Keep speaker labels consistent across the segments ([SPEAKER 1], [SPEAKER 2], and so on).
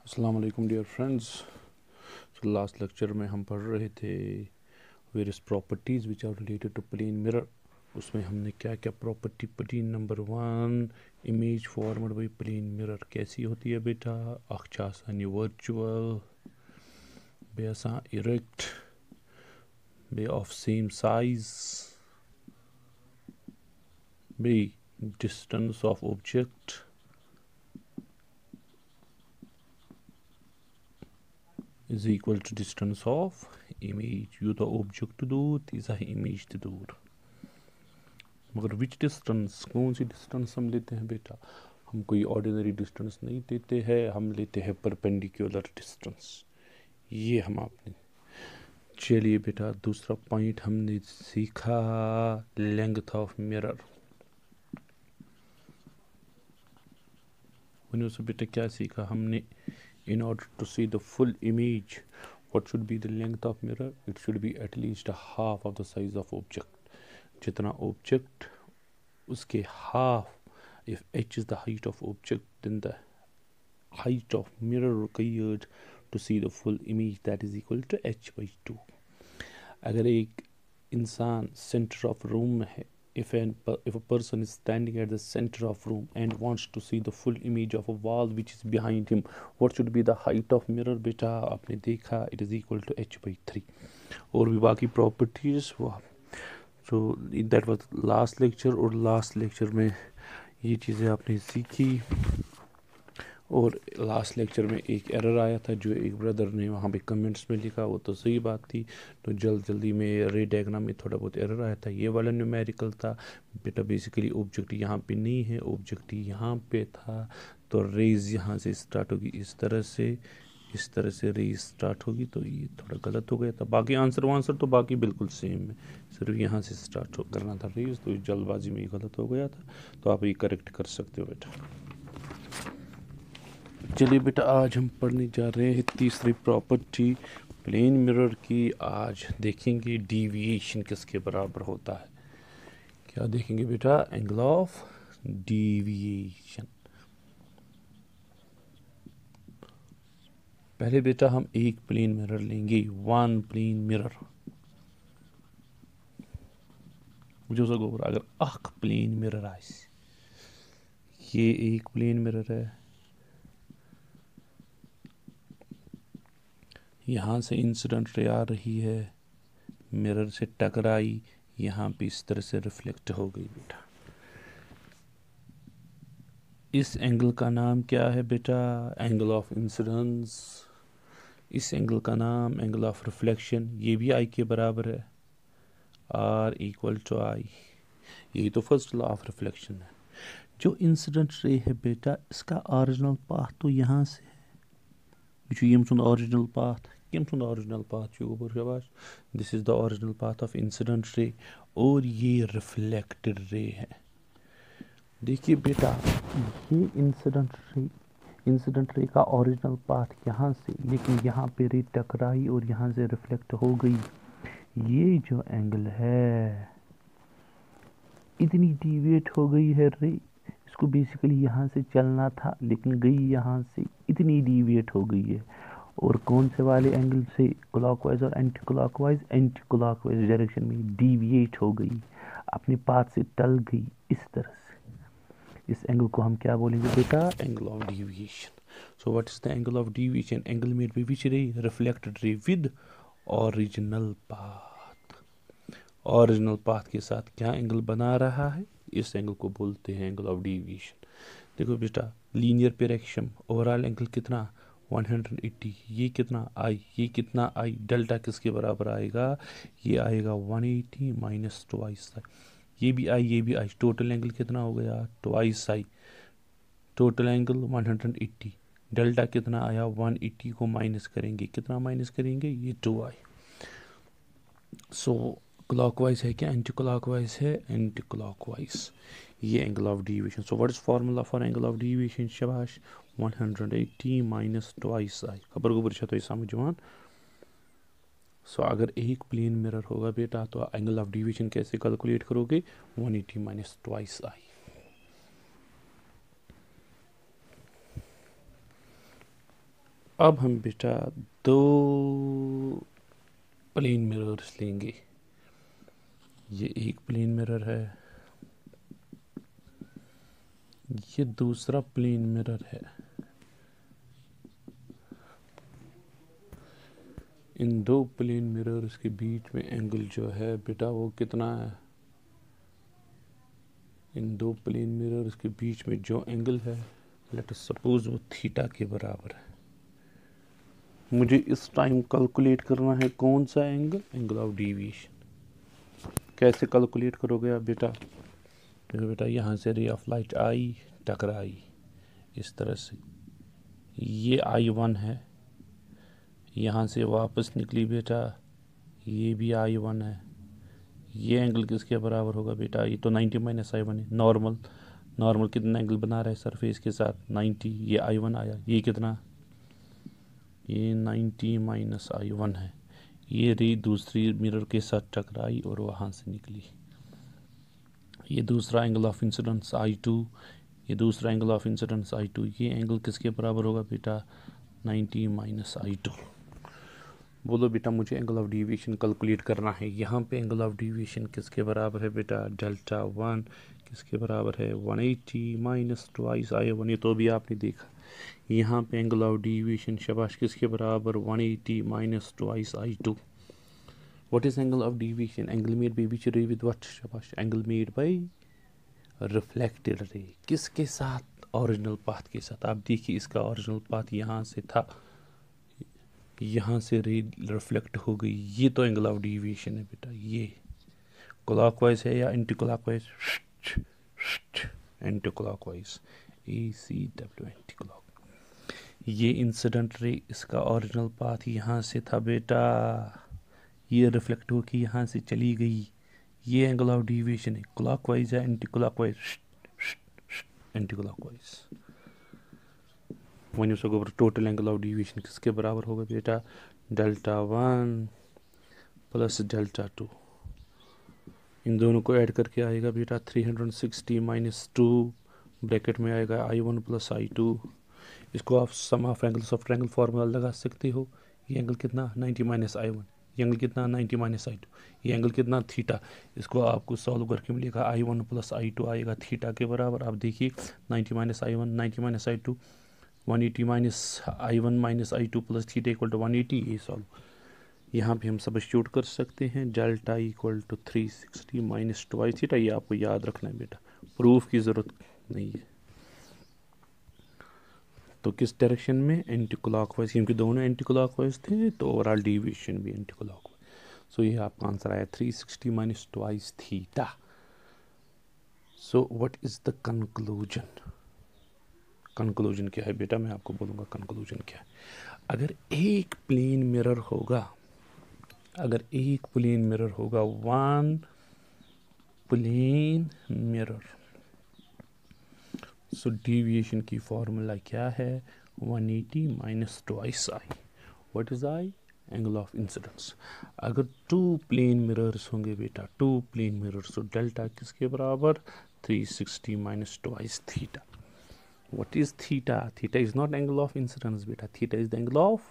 [SPEAKER 1] अस्सलाम वालेकुम dear friends. तो लास्ट लेक्चर में हम पढ़ रहे थे various properties which are related to plane mirror. उसमें हमने क्या क्या प्रॉपर्टी पढ़ी। Number 1, image formed by plane mirror कैसी होती है बेटा। अख आसान वर्चुअल बे आसान इरेक्ट बे ऑफ सेम साइज बे distance of object is equal to distance of image। यूता ऑब्जेक्ट दूर तीसा है इमेज दूर। मगर विच डिस्टेंस, कौन सी डिस्टेंस हम लेते हैं बेटा। हम कोई ऑर्डिनरी डिस्टेंस नहीं लेते हैं, हम लेते हैं परपेंडिकुलर डिस्टेंस। ये हम आपने चलिए बेटा दूसरा पॉइंट हमने सीखा लेंथ ऑफ मिरर। से बेटा क्या सीखा हमने। In order to see the full image, what should be the length of mirror? It should be at least half of the size of object। जितना object उसके half, if h is the height of object, then the height of mirror required to see the full image, that is equal to h by 2। अगर एक इंसान center of room में है, if a person is standing at the center of room and wants to see the full image of a wall which is behind him, what should be the height of mirror बेटा। आपने देखा it is equal to h by 3। और भी बाकी properties वो so that was last lecture. और last lecture में ये चीज़ें आपने सीखी। और लास्ट लेक्चर में एक एरर आया था जो एक ब्रदर ने वहाँ पे कमेंट्स में लिखा, वो तो सही बात थी। तो जल्दी में रे डायग्राम में थोड़ा बहुत एरर आया था। ये वाला न्यूमेरिकल था बेटा। बेसिकली ऑब्जेक्ट यहाँ पे नहीं है, ऑब्जेक्ट यहाँ पे था। तो रेज यहाँ से स्टार्ट होगी इस तरह से रेज स्टार्ट होगी। तो ये थोड़ा गलत हो गया था। बाकी आंसर तो बाकी बिल्कुल सेम है, सिर्फ यहाँ से स्टार्ट करना था रेज। तो जल्दबाजी में गलत हो गया था। तो आप ये करेक्ट कर सकते हो बेटा। चलिए बेटा आज हम पढ़ने जा रहे हैं तीसरी प्रॉपर्टी प्लेन मिरर की। आज देखेंगे डीविएशन किसके बराबर होता है। क्या देखेंगे बेटा, एंगल ऑफ डीविएशन। पहले बेटा हम एक प्लेन मिरर लेंगे, वन प्लेन मिरर। मुझे अगर अख प्लेन मिरर आए, ये एक प्लेन मिरर है, यहाँ से इंसिडेंट रे आ रही है, मिरर से टकराई, यहाँ पे इस तरह से रिफ्लेक्ट हो गई बेटा। इस एंगल का नाम क्या है बेटा, एंगल ऑफ इंसिडेंस। इस एंगल का नाम एंगल ऑफ रिफ्लेक्शन। ये भी आई के बराबर है, आर इक्वल टू आई। यही तो फर्स्ट लॉ ऑफ रिफ्लेक्शन है। जो इंसिडेंट रे है बेटा, इसका ओरिजिनल पाथ तो यहाँ से है। ओरिजिनल पाथ ओरिजिनल पाथ शाबाश। This is the original path of incident ray. और ये रिफ्लेक्टेड रे है। देखिए बेटा, ये इंसिडेंट रे का ओरिजिनल पाथ यहाँ से, लेकिन यहाँ पे रे टकराई और यहाँ से रिफ्लेक्ट हो गई। ये जो एंगल है, इतनी डिविएट हो गई है रे। इसको बेसिकली यहाँ से चलना था, लेकिन गई यहाँ से, इतनी डिविएट हो गई है। और कौन से वाले एंगल से, क्लॉकवाइज और एंटी क्लॉकवाइज डायरेक्शन में डिविएट हो गई, अपने पाथ से टल गई इस तरह से। इस एंगल को हम क्या बोलेंगे बेटा, angle of deviation. So what is the angle of deviation, angle made by which ray, reflected ray with original path. Original path के साथ क्या एंगल बना रहा है, इस एंगल को बोलते हैं एंगल ऑफ डिविएशन। देखो बेटा, लीनियर पेरेक्शम ओवरऑल एंगल कितना 180, ये कितना आई, ये कितना आई, डेल्टा किसके बराबर आएगा, ये आएगा 180 माइनस ट्वाइस आई। ये भी आई, टोटल एंगल कितना हो गया, twice I. Total angle 180, delta कितना आया, 180 को माइनस करेंगे, कितना माइनस करेंगे, ये 2i। सो क्लॉकवाइज है क्या, एंटी क्लॉकवाइज है, एंटी क्लॉकवाइज। ये angle of deviation. So what is formula for angle of deviation, शाबाश, 180 माइनस ट्वाइस आई। खबर को बुरशा तो समझवान। सो अगर एक प्लेन मिरर होगा बेटा, तो एंगल ऑफ डिविएशन कैसे कैलकुलेट करोगे, 180 माइनस ट्वाइस आई। अब हम बेटा दो प्लेन मिरर्स लेंगे। ये एक प्लेन मिरर है, ये दूसरा प्लेन मिरर है। इन दो प्लेन मिरर्स के बीच में एंगल जो है बेटा वो कितना है? इन दो प्लेन मिरर्स के बीच में जो एंगल है, लेट अस सपोज वो थीटा के बराबर है। मुझे इस टाइम कैलकुलेट करना है कौन सा एंगल? Angle of deviation. कैसे कैलकुलेट करोगे आप बेटा? देखो बेटा, यहाँ से रे ऑफ लाइट आई, टकराई इस तरह से, ये I1 है। यहाँ से वापस निकली बेटा, ये भी I1 है। ये एंगल किसके बराबर होगा बेटा? ये तो 90 माइनस I1 है। नॉर्मल, नॉर्मल कितना एंगल बना रहा है सरफेस के साथ? 90। ये I1 आया, ये कितना? ये 90 माइनस I1 है। ये रे दूसरी मिरर के साथ टकराई और वहाँ से निकली। ये दूसरा एंगल ऑफ इंसिडेंस I2, ये दूसरा एंगल ऑफ इंसिडेंस I2। ये एंगल किसके बराबर होगा बेटा? 90 माइनस I2। बोलो बेटा, मुझे एंगल ऑफ डेविएशन कैलकुलेट करना है। यहाँ पे एंगल ऑफ डेविएशन किसके बराबर है बेटा? डेल्टा 1 किसके बराबर है? 180 माइनस ट्वाइस I1। ये तो भी आपने देखा। यहाँ पे एंगल ऑफ डेविएशन शाबाश किसके बराबर? 180 minus twice I2। What is angle of deviation? Angle made by which रे विद व्हाट? शाबाश, एंगल मेड बाय रिफ्लेक्टेड रे। किसके साथ? ओरिजिनल पाथ के साथ। आप देखिए, इसका ओरिजिनल पाथ यहाँ से था, यहाँ से रे रिफ्लेक्ट हो गई। ये तो एंगल ऑफ डेविएशन है बेटा। ये क्लॉकवाइज है या anti clockwise? Anti clockwise, ACW anti clock. ये इंसिडेंट रे, इसका ओरिजिनल पाथ यहाँ से था बेटा, ये रिफ्लेक्ट होकर यहाँ से चली गई। ये एंगल ऑफ डेविएशन है। क्लॉकवाइज या anti clockwise? Anti clockwise. One सको टोटल एंगल ऑफ डेविएशन किसके बराबर होगा बेटा? Delta 1 plus delta 2। इन दोनों को ऐड करके आएगा बेटा 360 माइनस 2, ब्रैकेट में आएगा I1 प्लस I2। इसको आप sum of angles of triangle formula लगा सकते हो। ये एंगल कितना? 90 माइनस I1। ये एंगल कितना? 90 माइनस I2। ये एंगल कितना? थीटा। इसको आपको सॉल्व करके मिलेगा I1 प्लस I2 आएगा थीटा के बराबर। आप देखिए 90 minus I1, 90 minus I2, 180 minus I1 minus I2 plus theta equal to 180। ये सॉल्व यहाँ पे हम सब्स्टिट्यूट कर सकते हैं। Delta equal to 360 minus twice theta. ये आपको याद रखना है बेटा, प्रूफ की ज़रूरत नहीं है। तो किस डायरेक्शन में? एंटी क्लॉकवाइज, क्योंकि दोनों एंटी क्लॉकवाइज थे तो ओवरऑल डेविएशन भी एंटी क्लॉकवाइज। सो ये आपका आंसर आया 360 minus twice theta. So what is the conclusion? Conclusion क्या है बेटा? मैं आपको बोलूँगा कंक्लूजन क्या है। अगर एक प्लेन मिरर होगा, अगर एक प्लेन मिरर होगा, वन प्लेन मिरर, सो डेविएशन की फॉर्मूला क्या है? 180 minus twice I। What is I? Angle of incidence. अगर टू प्लेन मिरर्स होंगे बेटा, टू प्लेन मिरर्स, तो डेल्टा किसके बराबर? 360 minus twice theta. What is theta? Theta is not angle of incidence beta. Theta is the angle of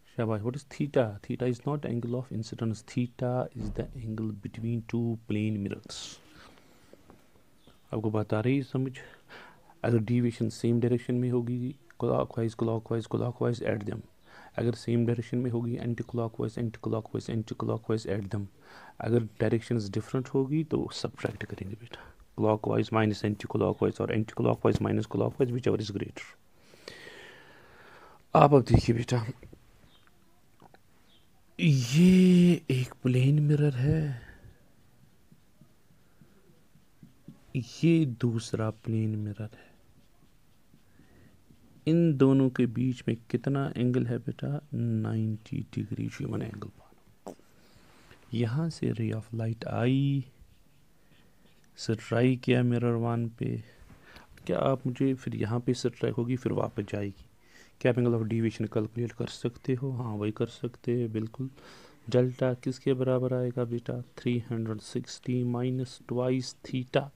[SPEAKER 1] shabash. What is theta? Theta is not angle of incidence. Theta is the angle between two plane mirrors. आपको बता रही समझ? अगर deviation same direction में होगी, clockwise clockwise clockwise add them. अगर same direction में होगी, anti clockwise anti clockwise anti clockwise add them. अगर डायरेक्शंस डिफरेंट होगी तो सब्ट्रैक्ट करेंगे बेटा। क्लॉकवाइज माइनस एंटी क्लॉकवाइज और anti clockwise minus clockwise, which ever is greater. आप अब देखिए बेटा, ये एक प्लेन मिरर है, ये दूसरा प्लेन मिरर है। इन दोनों के बीच में कितना एंगल है बेटा? 90 डिग्री ह्यूमन एंगल पाना। यहाँ से रे ऑफ लाइट आई, स्ट्राइक किया मिरर 1 पे। क्या आप मुझे फिर यहाँ पे स्ट्राइक होगी फिर वापस जाएगी, क्या आप एंगल ऑफ डेविएशन कैलकुलेट कर सकते हो? हाँ वही कर सकते हैं बिल्कुल। डेल्टा किसके बराबर आएगा बेटा? 360 माइनस ट्वाइस थीटा।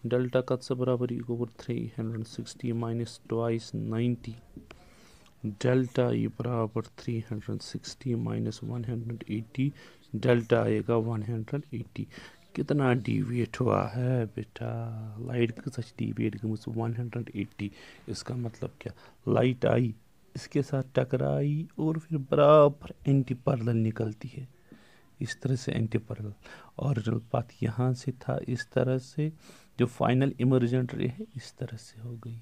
[SPEAKER 1] डेल्टा का से बराबर equal 360 minus twice 90। Delta E बराबर 360 माइनस 180, डेल्टा आएगा 180। कितना डिविएट हुआ है बेटा? लाइट सच डिविएट गई 180। इसका मतलब क्या? लाइट आई, इसके साथ टकराई और फिर बराबर एंटी पैरेलल निकलती है, इस तरह से एंटी पैरेलल। ओरिजिनल पाथ यहाँ से था इस तरह से, जो फाइनल इमर्जेंट रे है इस तरह से हो गई।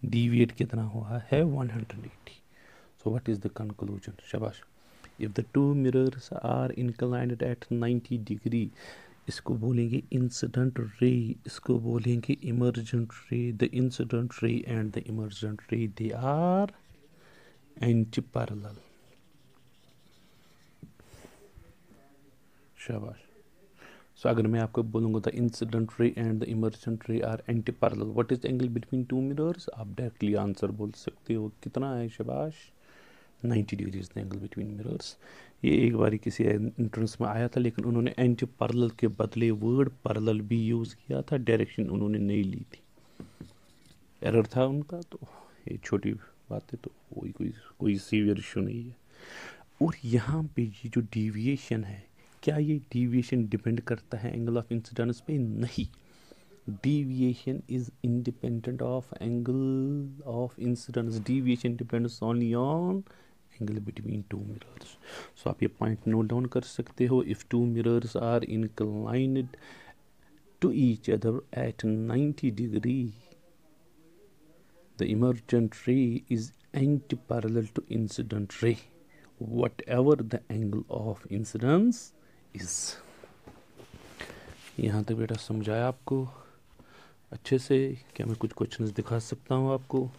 [SPEAKER 1] डिविएट कितना हुआ है? 180। So what is the conclusion? शाबाश। If the two mirrors are inclined at 90 degree, इसको बोलेंगे इंसिडेंट रे, इसको बोलेंगे emergent ray. The incident ray and the emergent ray they are anti parallel. शाबाश। सो अगर मैं आपको बोलूँगा the incident ray and the emergent ray are anti parallel, what is the angle between two mirrors? आप directly answer बोल सकते हो, कितना है? शाबाश, 90 degree is the angle between mirrors. ये एक बार किसी एंट्रेंस में आया था, लेकिन उन्होंने एंटी पैरेलल के बदले वर्ड पैरेलल भी यूज़ किया था, डायरेक्शन उन्होंने नहीं ली थी, एरर था उनका। तो ये छोटी बात है, तो कोई सीवियर इशू नहीं है। और यहाँ पे ये जो डिविएशन है, क्या ये डिविएशन डिपेंड करता है एंगल ऑफ इंसिडेंस पे? नहीं, deviation is independent of angle of incidence. Deviation depends only on angle between two mirrors. So आप ये point note down कर सकते हो. If two mirrors are inclined to each other at 90 degree, the emergent ray is anti-parallel to incident ray, whatever the angle of incidence is. यहाँ तक बेटा समझाया आपको अच्छे से? क्या मैं कुछ क्वेश्चंस दिखा सकता हूँ आपको?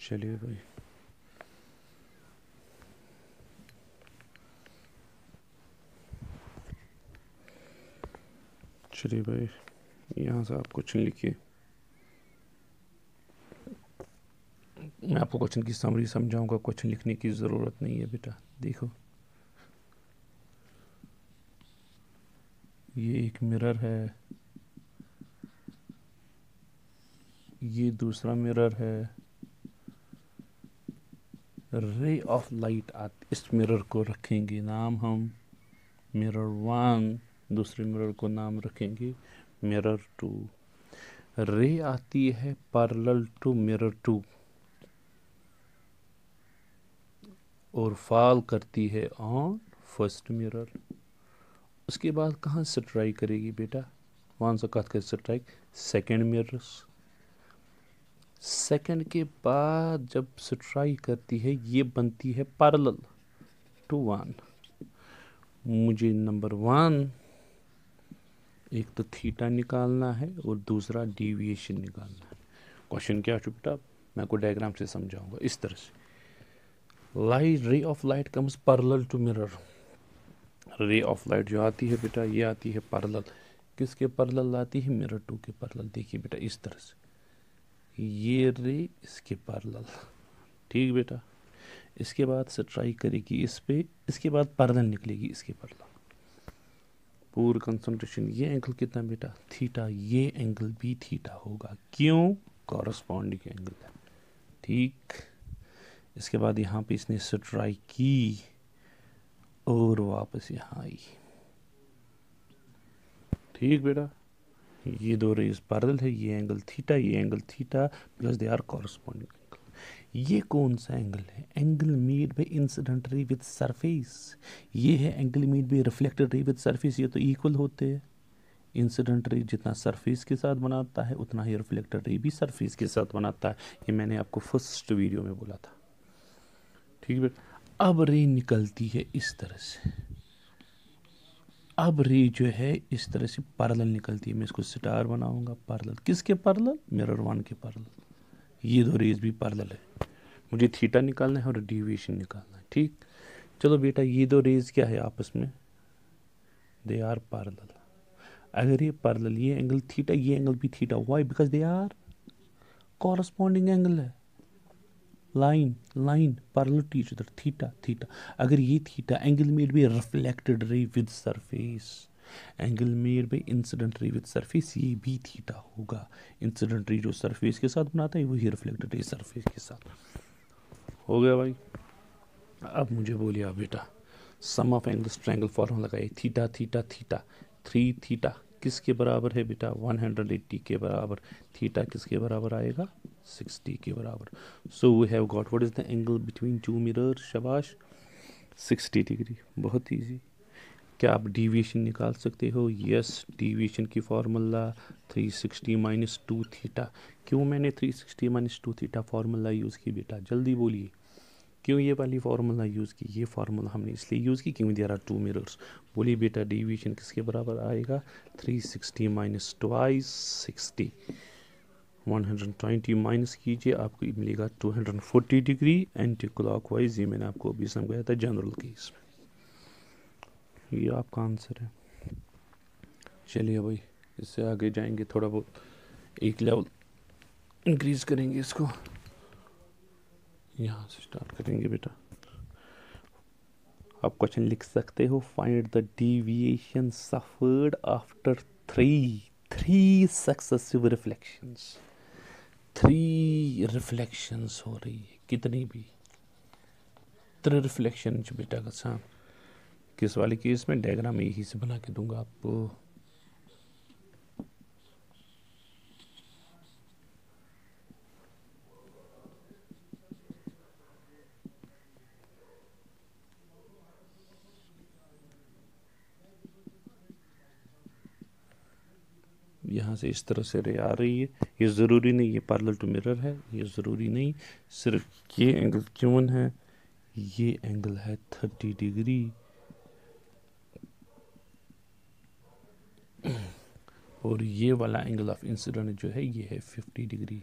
[SPEAKER 1] चलिए भाई, चलिए भाई, यहाँ से आप क्वेश्चन लिखिए। मैं आपको क्वेश्चन की समरी समझाऊंगा, क्वेश्चन लिखने की ज़रूरत नहीं है बेटा। देखो, ये एक मिरर है, ये दूसरा मिरर है, रे ऑफ लाइट आती, इस मिरर को रखेंगे नाम हम मिरर 1, दूसरे मिरर को नाम रखेंगे मिरर 2। रे आती है पैरेलल टू मिरर 2 और फॉल करती है ऑन फर्स्ट मिरर। उसके बाद कहाँ स्ट्राइक करेगी बेटा? वहाँ से कट कर स्ट्राइक सेकेंड मिरर। सेकेंड के बाद जब स्ट्राइक करती है, ये बनती है पैरेलल टू 1। मुझे नंबर 1 एक तो थीटा निकालना है और दूसरा डिविएशन निकालना है। क्वेश्चन क्या है बेटा? मैं को डायग्राम से समझाऊंगा इस तरह से। Light, ray of light comes parallel to mirror. Ray of light जो आती है बेटा, ये आती है पैरेलल। किसके पैरेलल आती है? मिरर 2 के पैरेलल। देखिए बेटा इस तरह से, ये रे इसके पैरेलल, ठीक बेटा। इसके बाद स्ट्राइक करेगी इस पे, इसके बाद पैरेलल निकलेगी इसके पैरेलल। पूरी कंसंट्रेशन। ये एंगल कितना बेटा? थीटा। ये एंगल भी थीटा होगा, क्यों? कॉरस्पॉन्डिंग एंगल है, ठीक। इसके बाद यहाँ पे इसने स्ट्राइक की और वापस यहाँ आई, ठीक बेटा। ये दो रेज पैरेलल है, ये एंगल थीटा, ये angle theta, because they are corresponding angle. ये कौन सा एंगल है? Angle made by incident ray with surface. ये है angle made by reflected ray with surface. ये तो इक्वल होते हैं। इंसिडेंट रे जितना सरफेस के साथ बनाता है, उतना ही रिफ्लेक्टेड रे भी सरफेस के साथ बनाता है। ये मैंने आपको फर्स्ट वीडियो में बोला था, ठीक है। अब रे निकलती है इस तरह से। अब रे जो है इस तरह से पैरेलल निकलती है। मैं इसको स्टार बनाऊंगा। पैरेलल किसके पैरेलल? मिरर 1 के पैरेलल। ये दो रेज भी पैरेलल है। मुझे थीटा निकालना है और डिविएशन निकालना है, ठीक। चलो बेटा, ये दो रेज क्या है आपस में? They are parallel. अगर ये पैरेलल, ये एंगल थीटा, ये एंगल भी theta, why? Because they are corresponding angle है। Line parallel to each other, theta. अगर ये theta, angle made by reflected ray with surface, angle made by incident ray with surface, ये भी theta होगा। Incident ray जो surface के साथ बनाता है वही रिफ्लेक्टेड रे सरफेस के साथ। हो गया भाई। अब मुझे बोलिए आप बेटा, सम ऑफ एंगल्स ट्रायंगल फॉर्मूला लगाइए। थीटा थीटा थीटा, 3 थीटा किसके बराबर है बेटा? 180 के बराबर। थीटा किसके बराबर आएगा? 60 के बराबर। So we have got what is the angle between two mirror? शाबाश, 60 डिग्री। बहुत ईजी। क्या आप डिविएशन निकाल सकते हो? यस, डिविएशन की फार्मूला 360 माइनस 2 थीटा। क्यों मैंने 360 माइनस 2 थीटा फार्मूला यूज़ की बेटा? जल्दी बोलिए, क्यों ये वाली फार्मूला यूज़ की? ये फार्मूला हमने इसलिए यूज़ की क्योंकि देयर आर टू मिरर्स। बोलिए बेटा, डिविएशन किसके बराबर आएगा? 360 माइनस ट्वाइस 60। 120 माइनस कीजिए, आपको मिलेगा 240 डिग्री एंटी क्लॉकवाइज। ये मैंने आपको अभी समझाया था जनरल केस में। ये आपका आंसर है। चलिए भाई, इससे आगे जाएंगे, थोड़ा बहुत एक लेवल इंक्रीज करेंगे इसको। यहाँ से स्टार्ट करेंगे बेटा। आप क्वेश्चन लिख सकते हो, find the deviation suffered after three successive reflections. 3 reflections हो रही है, कितनी भी 3 रिफ्लेक्शन बेटा का साम किस वाले केस में? डायग्राम यही से बना के दूंगा आपको। यहाँ से इस तरह से रे आ रही है। ये ज़रूरी नहीं ये पैरेलल टू मिरर है, ये ज़रूरी नहीं। सिर्फ ये एंगल क्यों है? ये एंगल है 30 डिग्री और ये वाला एंगल ऑफ इंसिडेंट जो है ये है 50 डिग्री।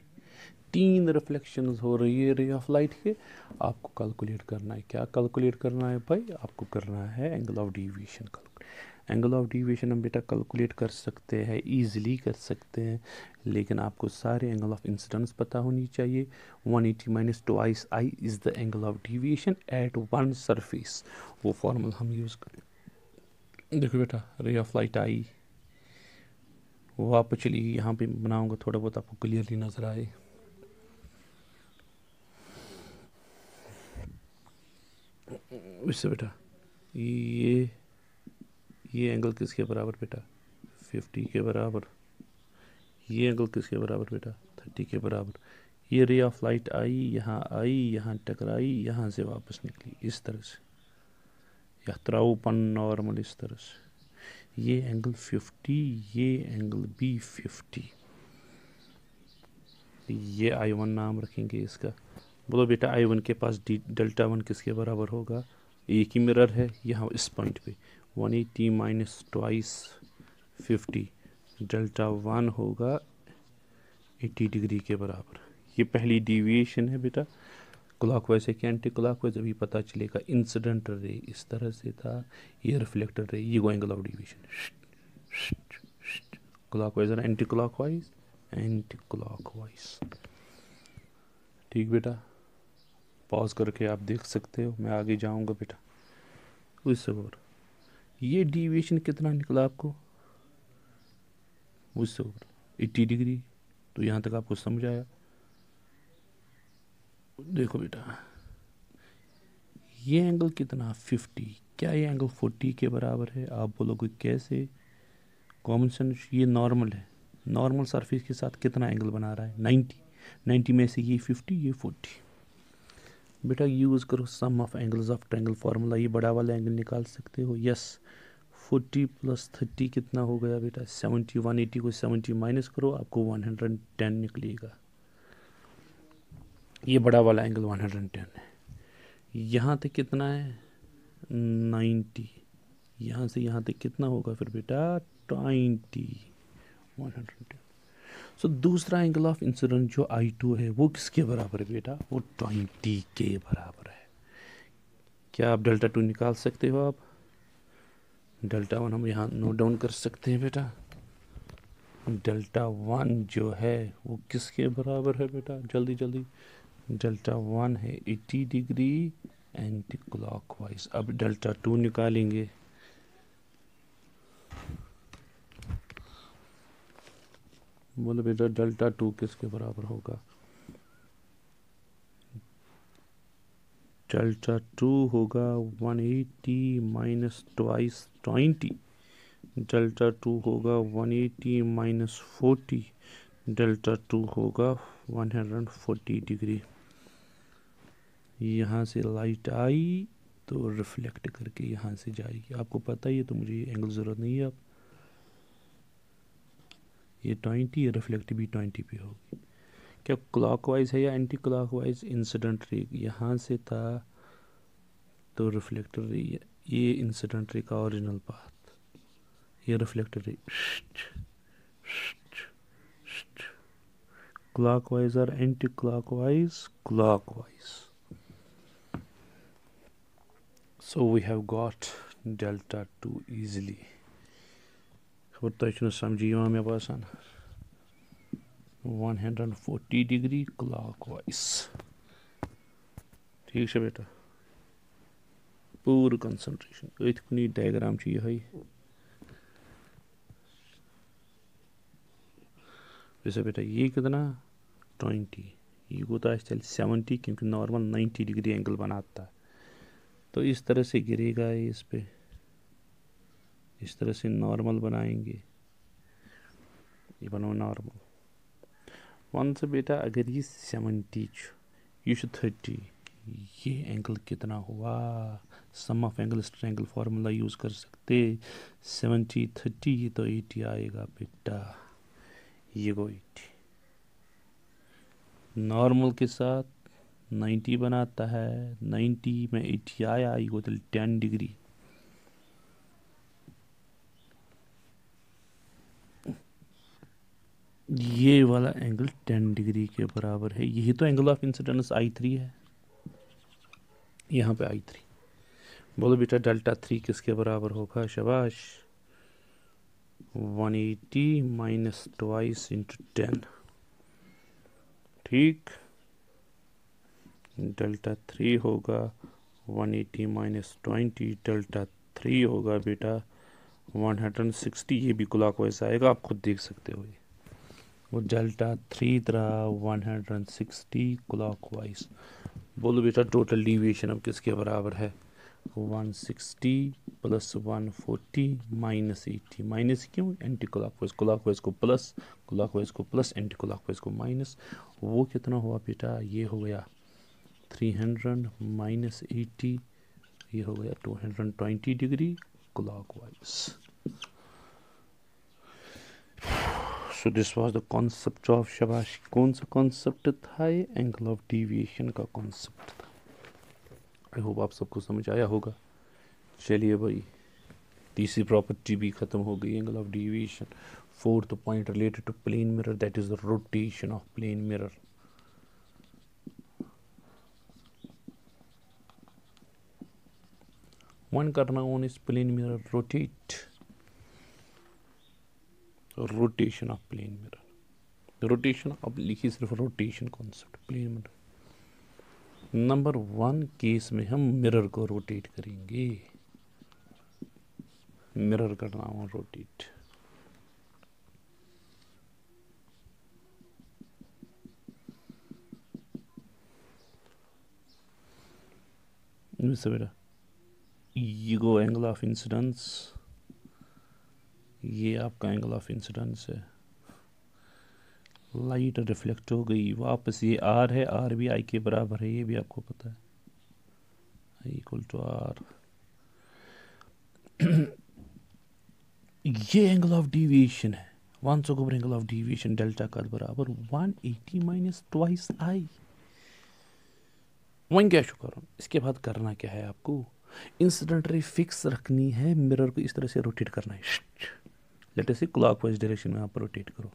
[SPEAKER 1] 3 रिफ्लेक्शंस हो रही है रे ऑफ लाइट के। आपको कैलकुलेट करना है, क्या कैलकुलेट करना है भाई? आपको करना है angle of deviation calculate. Angle of deviation हम बेटा कैलकुलेट कर सकते हैं, ईजिली कर सकते हैं, लेकिन आपको सारे एंगल ऑफ इंसिडेंस पता होनी चाहिए। 180 minus twice I is the angle of deviation at one surface. वो फॉर्मूला हम यूज़ करें। देखो बेटा, रे ऑफ लाइट आई, वो आप चलिए यहाँ पे बनाऊंगा, थोड़ा बहुत आपको क्लियरली नज़र आए। इससे बेटा ये एंगल किसके बराबर बेटा? 50 के बराबर। ये एंगल किसके बराबर बेटा? 30 के बराबर। ये रे ऑफ लाइट आई, यहाँ टकराई, यहाँ से वापस निकली इस तरह से, या त्राऊपन नॉर्मल इस तरह से। ये एंगल 50, ये एंगल भी 50। ये I1 नाम रखेंगे इसका। बोलो बेटा, I1 के पास डेल्टा 1 किसके बराबर होगा? एक ही मिरर है यहाँ इस पॉइंट पे। 180 माइनस ट्वाइस 50, डेल्टा 1 होगा 80 डिग्री के बराबर। ये पहली डिविएशन है बेटा, क्लॉकवाइज है कि एंटी क्लॉकवाइज अभी पता चलेगा। इंसिडेंट रे इस तरह से था, ये रिफ्लेक्टेड रे, ये एंगल ऑफ डिविएशन। क्लॉकवाइज और एंटी क्लॉकवाइज, एंटी क्लॉकवाइज। ठीक बेटा, पॉज करके आप देख सकते हो, मैं आगे जाऊंगा बेटा। उससे और ये डिविएशन कितना निकला आपको? उससे और 80 डिग्री। तो यहाँ तक आपको समझ आया? देखो बेटा, ये एंगल कितना? 50। क्या ये एंगल 40 के बराबर है? आप बोलोगे कैसे? कॉमन सेंस, ये नॉर्मल है, नॉर्मल सरफेस के साथ कितना एंगल बना रहा है? 90 में से ये 50, ये 40। बेटा यूज़ करो sum of angles of triangle formula, ये बड़ा वाला एंगल निकाल सकते हो। यस, 40 प्लस 30 कितना हो गया बेटा? 70। 180 को 70 माइनस करो, आपको 110 निकलेगा। ये बड़ा वाला एंगल 110 है। यहाँ तक कितना है? 90। यहाँ से यहाँ तक कितना होगा फिर बेटा? 20। 110। सो दूसरा एंगल ऑफ इंसिडेंट जो I2 है वो किसके बराबर है बेटा? वो 20 के बराबर है। क्या आप डेल्टा 2 निकाल सकते हो? आप डेल्टा 1 हम यहाँ नोट डाउन कर सकते हैं बेटा। डेल्टा 1 जो है वो किसके बराबर है बेटा? जल्दी जल्दी। डेल्टा 1 है 80 डिग्री एंटी क्लॉकवाइज। अब डेल्टा 2 निकालेंगे। बोलो बेटा डेल्टा 2 किसके बराबर होगा? डेल्टा 2 होगा 180 माइनस ट्वाइस 20। डेल्टा 2 होगा 180 माइनस 40। डेल्टा 2 होगा 140 डिग्री। यहाँ से लाइट आई तो रिफ्लेक्ट करके यहाँ से जाएगी। आपको पता ही है, तो मुझे एंगल ज़रूरत नहीं है। अब ये 20, ये रिफ्लेक्ट भी 20 पे होगी। क्या क्लॉकवाइज है या एंटी क्लॉकवाइज? इंसिडेंट रे यहाँ से था तो रिफ्लेक्टर रे, ये इंसिडेंट रे का ओरिजिनल पाथ, ये रिफ्लेक्टर रे। क्लॉकवाइज और anti clockwise? Clockwise. So we have got delta 2 easily. खबर तो इतना समझिए हमें बासान 140 डिग्री क्लॉकवाइज। ठीक है बेटा, पूरा कंसंट्रेशन अथ कुनी डायग्राम यही। वैसे बेटा ये कितना 20, ये कोता चल 70, क्योंकि नॉर्मल 90 डिग्री एंगल बनाता है। तो इस तरह से गिरेगा ये इस पे, इस तरह से नॉर्मल बनाएंगे। ये बनो नॉर्मल। वन से बेटा अगर ये 70 ये 30, ये एंगल कितना हुआ? Sum of angle triangle formula use कर सकते। 70 30 ये तो 80 आएगा बेटा। ये को 80 नॉर्मल के साथ 90 बनाता है। 90 में 80 आया, ये को 10 डिग्री। ये वाला एंगल 10 डिग्री के बराबर है। यही तो एंगल ऑफ इंसिडेंस I3 है। यहाँ पे I3। बोलो बेटा डेल्टा 3 किसके बराबर होगा? शाबाश, 180 माइनस ट्वाइस इंटू 10। ठीक, डेल्टा 3 होगा 180 माइनस 20। डेल्टा 3 होगा बेटा 160। ये भी क्लॉकवाइज आएगा, आप खुद देख सकते हो। वो डेल्टा 3 तरह 160 क्लॉकवाइज। बोलो बेटा टोटल डिविएशन अब किसके बराबर है? 160 प्लस 140 माइनस 80। माइनस क्यों? एंटी क्लॉकवाइज, क्लॉकवाइज को प्लस, क्लॉकवाइज को प्लस, एंटी क्लॉकवाइज को माइनस। वो कितना हुआ बेटा? ये हो गया 300 माइनस 80, ये हो गया 220 degree clockwise. So this was the concept of, शाबाश, कौन सा कॉन्सेप्ट था ये? एंगल ऑफ डिविएशन का कॉन्सेप्ट था। आई होप आप सबको समझ आया होगा। चलिए भाई, तीसरी प्रॉपर्टी भी खत्म हो गई, angle of deviation. Fourth point related to plane mirror, that is the rotation of plane mirror. One करना ऑन इस plane mirror rotate, rotation of plane mirror. Rotation अब लिखिए सिर्फ rotation concept plane mirror. Number 1 case में हम mirror को rotate करेंगे। Mirror करना हो रोटेट। बेटा ये गो एंगल ऑफ इंसिडेंस, ये आपका एंगल ऑफ इंसिडेंस है। लाइट रिफ्लेक्ट हो गई वापस, ये आर है, आर भी आई के बराबर है, ये भी आपको पता है, आई इक्वल टू आर। ये एंगल ऑफ डिविएशन है, वन से over angle of deviation delta का बराबर 180 माइनस ट्वाइस आई। वहीं क्या शुक्र, इसके बाद करना क्या है आपको? इंसिडेंट रे फिक्स रखनी है, मिरर को इस तरह से रोटेट करना है। लेट अस से क्लॉकवाइज डायरेक्शन में आप रोटेट करो।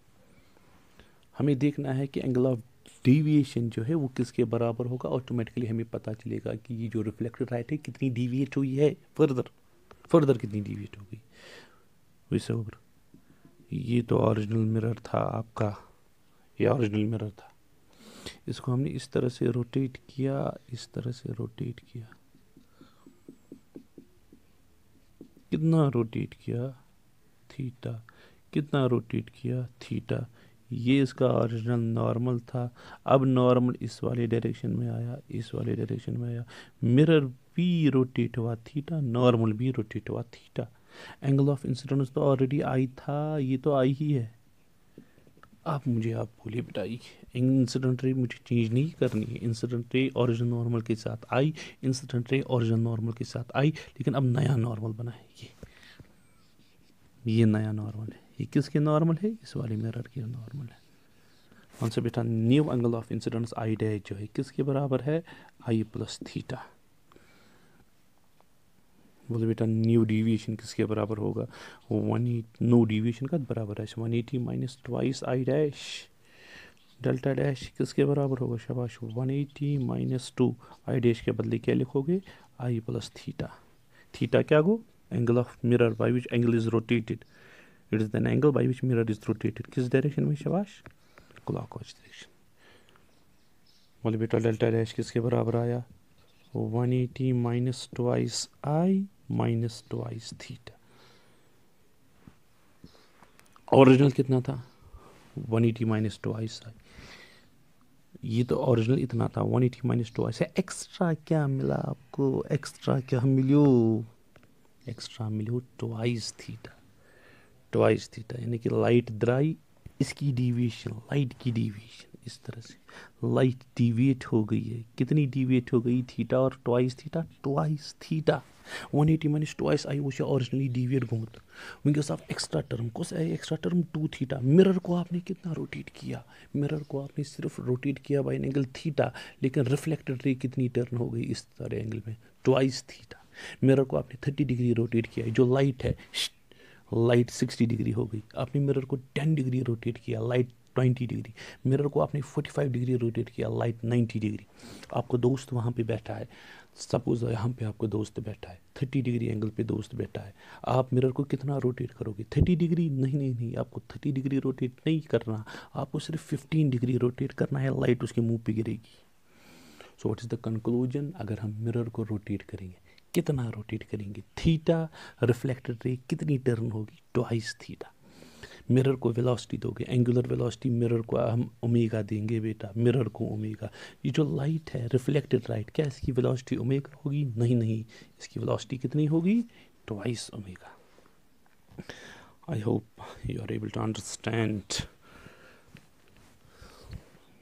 [SPEAKER 1] हमें देखना है कि एंगल ऑफ डिविएशन जो है वो किसके बराबर होगा। ऑटोमेटिकली हमें पता चलेगा कि ये जो रिफ्लेक्टेड लाइट है कितनी डिविएट हुई है, फर्दर कितनी डिविएट हो गई। वैसे ओवर ये तो ओरिजिनल मिरर था आपका, ये ओरिजिनल मिरर था। इसको हमने इस तरह से रोटेट किया, इस तरह से रोटेट किया। कितना रोटेट किया? थीटा। कितना रोटेट किया? थीटा। ये इसका ओरिजिनल नॉर्मल था। अब नॉर्मल इस वाले डायरेक्शन में आया, इस वाले डायरेक्शन में आया, मिरर भी रोटेट हुआ थीटा, नॉर्मल भी रोटेट हुआ थीटा। एंगल ऑफ इंसिडेंस तो ऑलरेडी आई था, ये तो आई ही है। आप बोलिए बेटा, इंसिडेंट रे मुझे चेंज नहीं करनी है। इंसिडेंट रे ओरिजिनल नॉर्मल के साथ आई, इंसिडेंट रे ओरिजिनल नॉर्मल के साथ आई, लेकिन अब नया नॉर्मल बना है। ये नया नॉर्मल है। ये किसके नॉर्मल है? इस वाले मिरर के नॉर्मल है। कौन सा बेटा? New angle of incidence I dash जो है किसके बराबर है? आई प्लस थीटा। बोले बेटा न्यू डिविएशन किसके बराबर होगा? 180, नो डिविएशन का बराबर है 180 minus twice I dash, delta dash किसके बराबर होगा? शाबाश, 180 माइनस 2 आई डैश के बदले क्या लिखोगे? आई प्लस थीटा। थीटा क्या गो? Angle of mirror by which angle is rotated. It is an angle by which mirror is rotated. किस डायरेक्शन में? शाबाश, क्लॉकवाइज डायरेक्शन। बोले बेटा डेल्टा डैश किसके बराबर आया? 180 माइनस ट्वाइस आई माइनस ट्वाइस थीटा। ओरिजिनल कितना था? 180 माइनस ट्वाइस आई। ये तो ओरिजिनल इतना था, 180 माइनस ट्वाइस है। एक्स्ट्रा क्या मिला आपको? एक्स्ट्रा क्या मिलो? एक्स्ट्रा मिलो ट्वाइस थीटा। ट्वाइस थीटा यानी कि लाइट द्राई, इसकी डिविएशन, लाइट की डिविएशन, इस तरह से लाइट डिविएट हो गई है। कितनी डिविएट हो गई? थीटा और twice theta, twice theta. 180 minus twice I वो ओरिजिनली डिविएट गोमुत वस आप एक्स्ट्रा टर्म कस आई? Extra term 2 theta. मिरर को आपने कितना रोटेट किया? मिरर को आपने सिर्फ रोटेट किया बाय एंगल थीटा, लेकिन रिफ्लेक्टेड रे कितनी टर्न हो गई इस सारे एंगल में? Twice theta. मिरर को आपने 30 डिग्री रोटेट किया, जो लाइट है लाइट 60 डिग्री हो गई। आपने मिरर को 10 डिग्री रोटेट किया, लाइट 20 डिग्री। मिरर को आपने 45 डिग्री रोटेट किया, लाइट 90 डिग्री। आपको दोस्त वहाँ पे बैठा है, सपोज यहाँ पे आपको दोस्त बैठा है, 30 डिग्री एंगल पे दोस्त बैठा है। आप मिरर को कितना रोटेट करोगे? 30 डिग्री? नहीं नहीं नहीं, आपको 30 डिग्री रोटेट नहीं करना, आपको सिर्फ 15 डिग्री रोटेट करना है, लाइट उसके मुंह पे गिरेगी। सो व्हाट इज द कंक्लूजन? अगर हम मिरर को रोटेट करेंगे, कितना रोटेट करेंगे? थीटा। रिफ्लेक्टेड रे कितनी टर्न होगी? Twice theta. मिरर को वेलोसिटी दोगे, एंगुलर वेलोसिटी मिरर को हम ओमेगा देंगे बेटा, मिरर को ओमेगा। ये जो लाइट है रिफ्लेक्टेड लाइट, क्या इसकी वेलोसिटी ओमेगा होगी? नहीं नहीं, इसकी वेलोसिटी कितनी होगी? Twice omega. I hope you are able to understand.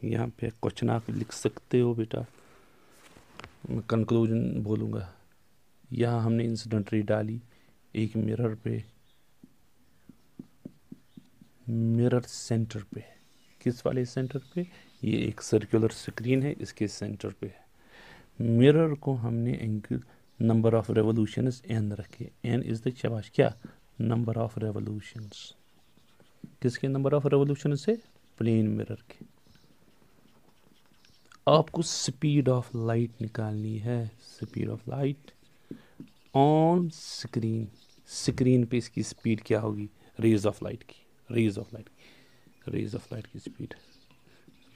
[SPEAKER 1] यहाँ पे क्वेश्चन आप लिख सकते हो बेटा। मैं कंक्लूजन बोलूँगा। यहाँ हमने इंसिडेंट रे डाली एक मिरर पे, मिरर सेंटर पे। किस वाले सेंटर पे? ये एक सर्कुलर स्क्रीन है, इसके सेंटर पे है। मिरर को हमने angle number of revolutions N रखे। एन इज द शाबाश क्या? Number of revolutions. किसके नंबर ऑफ रेवोल्यूशन से? प्लेन मिरर के। आपको स्पीड ऑफ लाइट निकालनी है, speed of light on screen. Screen पे इसकी स्पीड क्या होगी? रेज ऑफ लाइट की, रेज ऑफ लाइट की, रेज ऑफ लाइट की स्पीड,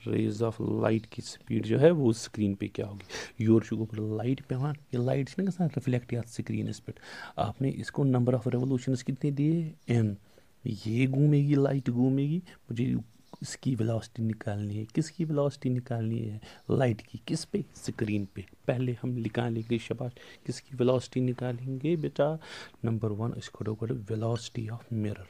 [SPEAKER 1] रेज ऑफ लाइट की स्पीड जो है वो स्क्रीन पे क्या होगी? योर शुगर लाइट पे वहाँ ये लाइट ना कैसा रिफ्लेक्ट या स्क्रीन इस पर। आपने इसको नंबर ऑफ रेवोल्यूशंस कितने दिए? एन। ये घूमेगी, लाइट घूमेगी, मुझे इसकी वेलोसिटी निकालनी है। किसकी वेलोसिटी निकालनी है? लाइट की। किस पे? स्क्रीन पे। पहले हम निकालेंगे शाबाश, किसकी वेलोसिटी निकालेंगे बेटा? नंबर 1 इसको वेलोसिटी ऑफ मिरर।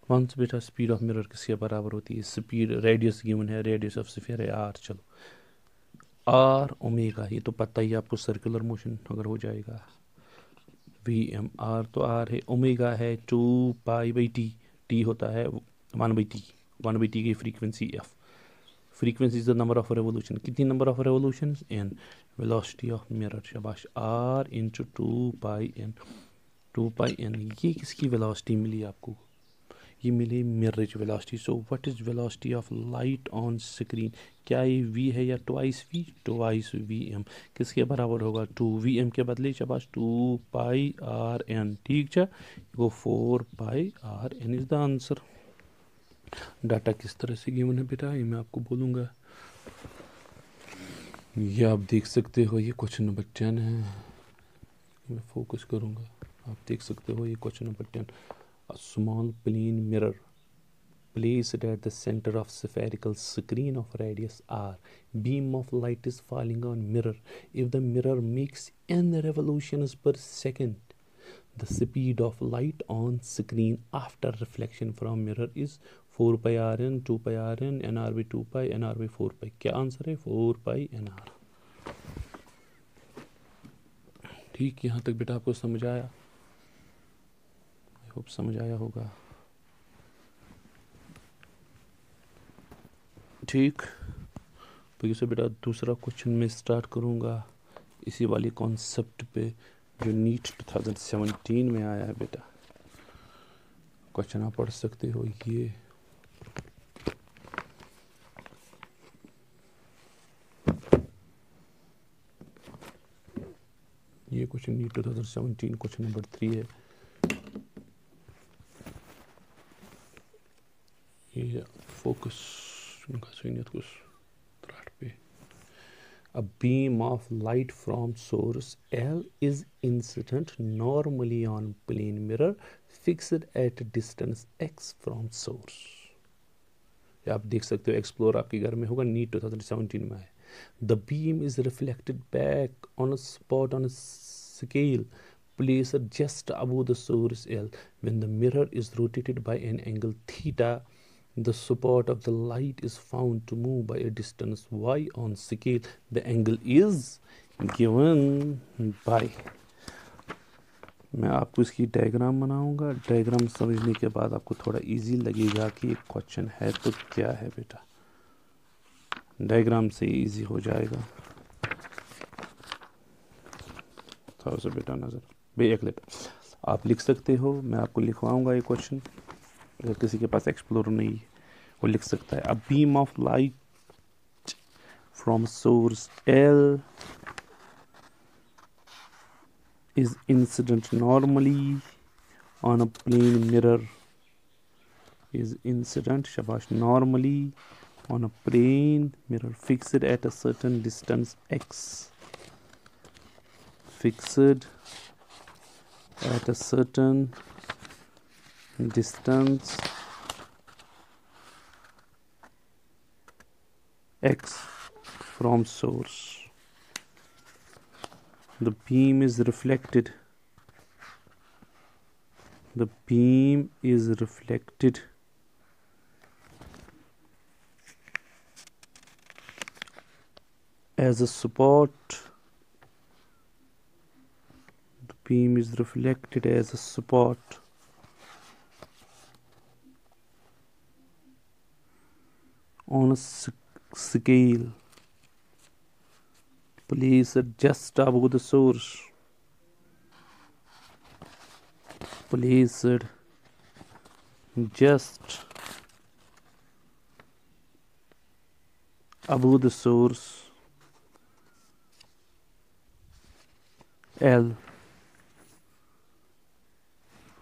[SPEAKER 1] वंस बेटा स्पीड ऑफ मिरर किसके बराबर होती है? स्पीड, रेडियस गिवन है, रेडियस ऑफ स्फीयर है आर। चलो आर ओमेगा, ये तो पता ही आपको, सर्कुलर मोशन अगर हो जाएगा वी एम। आर तो आर है, ओमेगा है 2 पाई बाई टी। टी होता है 1 बाई टी, 1 बाई टी की frequency F. Frequency is the number of revolution. कितनी number of revolution? N. Velocity of mirror शाबाश, R into 2 pi N. 2 pi N, ये किसकी velocity मिली आपको? ये मिली mirror velocity. So what is velocity of light on screen? क्या ये वी है या twice V? Twice V M. किसके बराबर होगा? 2 वी एम के बदले शाबाश 2 पाई आर एन। ठीक है, वो 4 pi R N is the answer. Data किस तरह से गिवन है बेटा ये मैं आपको बोलूँगा। ये आप देख सकते हो, ये क्वेश्चन नंबर 10 है। मैं फोकस करूँगा, आप देख सकते हो ये question number 10। A small plane mirror placed at the center of spherical screen of radius r. Beam of light is falling on mirror. If the mirror makes n revolutions per second, the speed of light on screen after reflection from mirror is 4 pi rn, 2 pi rn, nr by 2 pi, nr by 4 pi. क्या answer है? 4 pi nr. ठीक, यहाँ तक बेटा आपको समझ आया? I hope समझ आया होगा. ठीक, तो इसे बेटा दूसरा क्वेश्चन में स्टार्ट करूँगा इसी वाली कॉन्सेप्ट पे जो नीट 2017 में आया है बेटा. क्वेश्चन आप पढ़ सकते हो. ये क्वेश्चन नीट 2017 क्वेश्चन नंबर 3 है. ये focus A beam of light from source L is incident normally on plane mirror fixed at distance x from source. आप देख सकते हो एक्सप्लोर आपके घर में होगा, नीट 2017 में है. The beam is reflected back on a spot on a scale placed just above the source L. When the mirror is rotated by an angle theta, the spot of the light is found to move by a distance y on scale. The angle is given by. मैं आपको इसकी diagram बनाऊंगा. Diagram समझने के बाद आपको थोड़ा easy लगेगा कि एक क्वेश्चन है तो क्या है बेटा. डायग्राम से इजी हो जाएगा. थोड़ा सा बेटा नजर बे एक लेटर आप लिख सकते हो. मैं आपको लिखवाऊंगा ये क्वेश्चन. अगर किसी के पास एक्सप्लोरर नहीं है वो लिख सकता है. A beam of light from source L is incident normally on a plane mirror. Is incident shabash normally on a plane mirror fixed at a certain distance x. Fixed at a certain distance x from source. The beam is reflected. The beam is reflected as a spot. The beam is reflected as a spot on a scale placed just above the source. Placed just above the source L.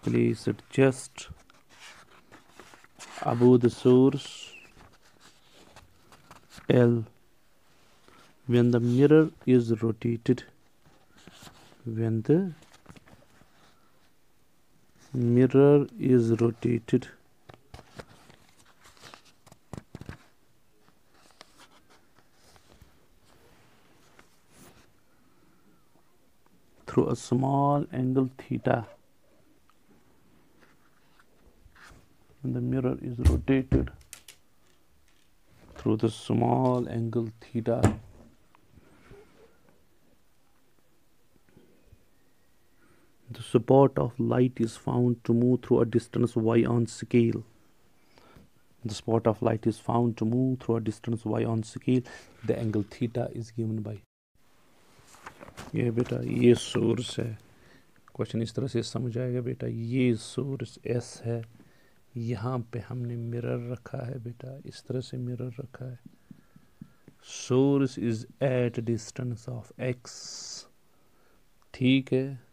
[SPEAKER 1] Placed just above the source L. When the mirror is rotated, when the mirror is rotated through a small angle theta, when the mirror is rotated through the small angle theta, the spot of light is found to move through a distance y on scale. The spot of light is found to move through a distance y on scale. The angle theta is given by. ये बेटा ये source है. Question इस तरह से समझ आएगा बेटा. ये सोर्स S है. यहाँ पे हमने मिरर रखा है बेटा. इस तरह से मिरर रखा है. Source is at distance of x. ठीक है.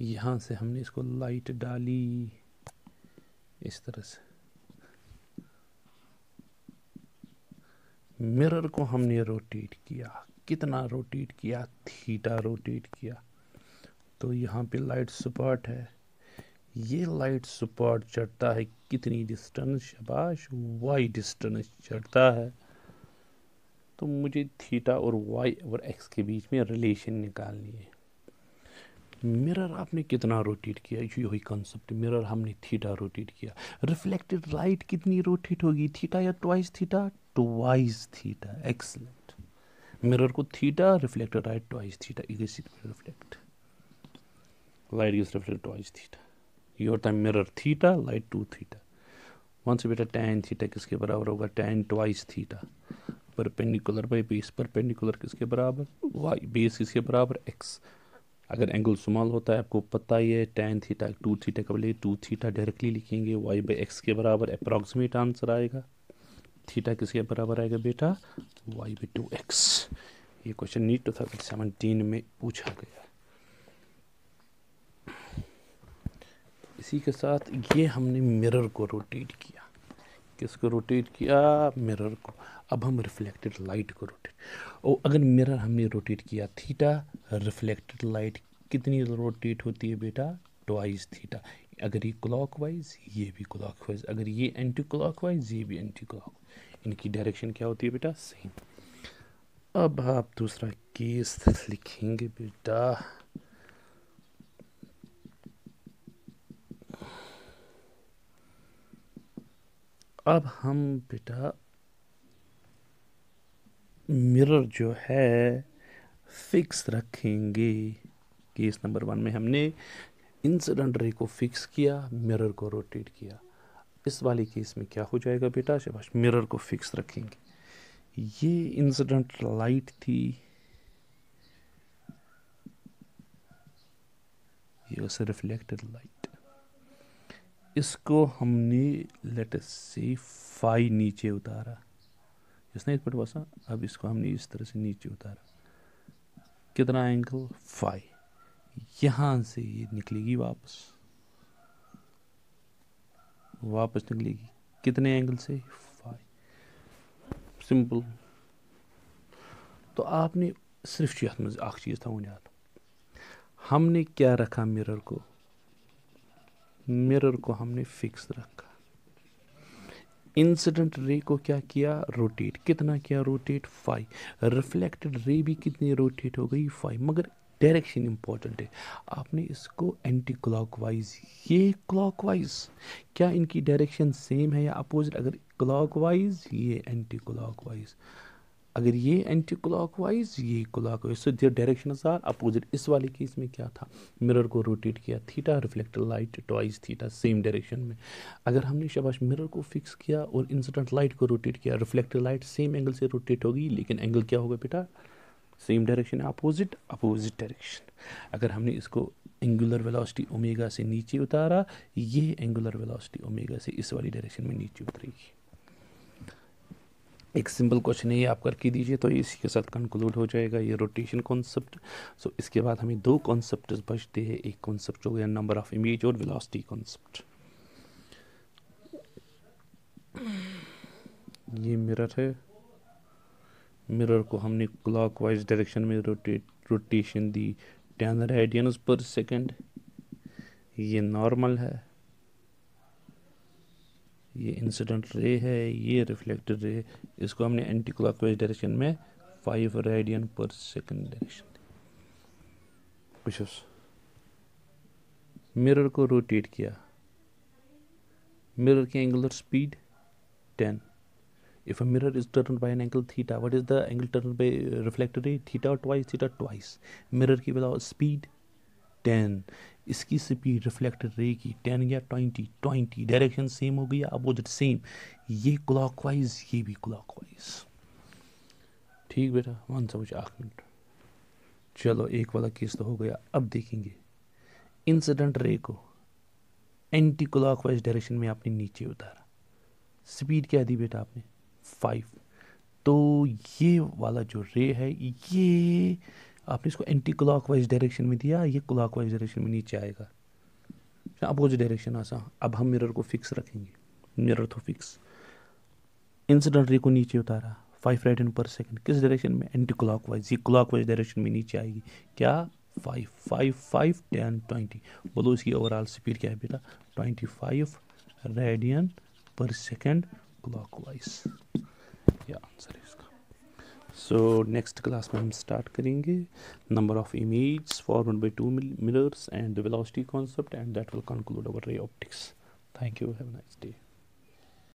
[SPEAKER 1] यहाँ से हमने इसको लाइट डाली इस तरह से. मिरर को हमने रोटेट किया. कितना रोटेट किया? थीटा रोटेट किया. तो यहाँ पे लाइट स्पॉट है. ये लाइट स्पॉट चढ़ता है कितनी डिस्टेंस, शाबाश, वाई डिस्टेंस चढ़ता है। तो मुझे थीटा और वाई और एक्स के बीच में रिलेशन निकालनी है। मिरर आपने कितना रोटेट किया, यही कॉन्सेप्ट, मिरर हमने थीटा रोटेट किया। रिफ्लेक्टेड लाइट कितनी रोटेट होगी, थीटा या twice theta? Twice theta, excellent. Mirror को theta, reflected light twice theta, reflect light is reflected twice theta. ये होता है मिरर थीटा, लाइट 2 थीटा। वहाँ से बेटा tan थीटा किसके बराबर होगा, tan twice theta. Perpendicular by base, perpendicular किसके बराबर, वाई, बेस किसके बराबर, एक्स। अगर एंगल स्मॉल होता है आपको पता ही है, tan थीटा 2 थीटा का बदले 2 थीटा डायरेक्टली लिखेंगे, वाई बाई एक्स के बराबर अप्रॉक्सीमेट आंसर आएगा। थीटा किसके बराबर आएगा बेटा, वाई बाई 2x। ये क्वेश्चन नीट 2017 में पूछा गया। इसी के साथ ये हमने मिरर को रोटेट किया। किसको रोटेट किया, मिरर को। अब हम रिफ्लेक्टेड लाइट को रोटेट, और अगर मिरर हमने रोटेट किया थीटा, रिफ्लेक्टेड लाइट कितनी रोटेट होती है बेटा, ट्वाइस थीटा। अगर ये क्लॉकवाइज, ये भी क्लॉकवाइज, अगर ये एंटी क्लॉकवाइज, ये भी एंटी क्लॉक, इनकी डायरेक्शन क्या होती है बेटा, सेम। अब आप दूसरा केस लिखेंगे बेटा। अब हम बेटा मिरर जो है फिक्स रखेंगे। केस नंबर 1 में हमने इंसिडेंट रे को फिक्स किया, मिरर को रोटेट किया। इस वाले केस में क्या हो जाएगा बेटा, शाबाश, मिरर को फिक्स रखेंगे। ये इंसिडेंट लाइट थी, ये उसे रिफ्लेक्टेड लाइट। इसको हमने लेट अस से फाई नीचे उतारा, इसने एक मिनट बसा। अब इसको हमने इस तरह से नीचे उतारा, कितना एंगल, फाई। यहां से ये निकलेगी वापस, वापस निकलेगी कितने एंगल से, फाई। सिंपल। तो आपने सिर्फ यथ मज अख चीज थवन याद, हमने क्या रखा, मिरर को, मिरर को हमने फिक्स रखा। इंसिडेंट रे को क्या किया, रोटेट। कितना किया रोटेट, 5। रिफ्लेक्टेड रे भी कितनी रोटेट हो गई, 5। मगर डायरेक्शन इंपॉर्टेंट है, आपने इसको एंटी क्लॉकवाइज, ये क्लॉकवाइज, क्या इनकी डायरेक्शन सेम है या अपोजिट? अगर क्लॉकवाइज, ये एंटी क्लॉकवाइज। अगर ये एंटी क्लॉकवाइज, ये clockwise, so their directions are opposite. इस वाले केस में क्या था, मिरर को रोटेट किया theta, reflected light twice theta, same direction में। अगर हमने शाबाश मिरर को फिक्स किया और इंसिडेंट लाइट को रोटेट किया, रिफ्लेक्टेड लाइट सेम एंगल से रोटेट होगी, लेकिन एंगल क्या होगा बेटा, सेम डायरेक्शन है, अपोजिट, अपोजिट डायरेक्शन। अगर हमने इसको एंगुलर वेलोसिटी ओमेगा से नीचे उतारा, ये एंगुलर वेलोसिटी ओमेगा से इस वाली डायरेक्शन में नीचे उतरेगी। एक सिंपल क्वेश्चन है ये, आप करके दीजिए तो इसी के साथ कंक्लूड हो जाएगा ये रोटेशन कॉन्सेप्ट। सो इसके बाद हमें 2 कॉन्सेप्ट बचते हैं। एक कॉन्सेप्ट हो गया नंबर ऑफ इमेज और वेलोसिटी कॉन्सेप्ट। ये मिरर है, मिरर को हमने क्लॉकवाइज डायरेक्शन में रोटेशन दी 10 रेडियंस पर सेकंड। ये नॉर्मल है, ये इंसिडेंट रे है, ये रिफ्लेक्टेड रे, इसको हमने एंटी क्लॉकवाइज डायरेक्शन में 5 रेडियन पर सेकंड डायरेक्शन दी। मिरर को रोटेट किया, मिरर की angular speed 10। If a mirror is turned by an angle theta, what is the angle turned by reflected ray? Theta or twice? Theta twice. Mirror की velocity speed 10, इसकी speed reflected ray की 10 या 20, 20 direction same हो गई या opposite, same. ये clockwise, ये भी क्लॉकवाइज। ठीक बेटा, वन समझ 8 मिनट। चलो एक वाला केस तो हो गया। अब देखेंगे इंसिडेंट रे को एंटी क्लॉकवाइज डायरेक्शन में आपने नीचे उतारा, स्पीड क्या दी बेटा आपने, 5। तो ये वाला जो रे है, ये आपने इसको एंटी क्लॉकवाइज डायरेक्शन में दिया, ये क्लॉकवाइज डायरेक्शन में नीचे आएगा, अपोजिट डायरेक्शन आसान। अब हम मिरर को फिक्स रखेंगे, मिरर तो फिक्स। इंसिडेंट रे को नीचे उतारा 5 रेडियन पर सेकंड, किस डायरेक्शन में, एंटी क्लॉकवाइज, ये क्लॉकवाइज डायरेक्शन में नीचे आएगी। क्या, 5 5 5 10 20। बोलो इसकी ओवरऑल स्पीड क्या है बेटा, 25 रेडियन पर सेकेंड क्लॉकवाइज। ये आंसर है इसका। सो नेक्स्ट क्लास में हम स्टार्ट करेंगे number of image formed by two mirrors and the velocity concept, and that will conclude our ray optics. Thank you, have a nice day.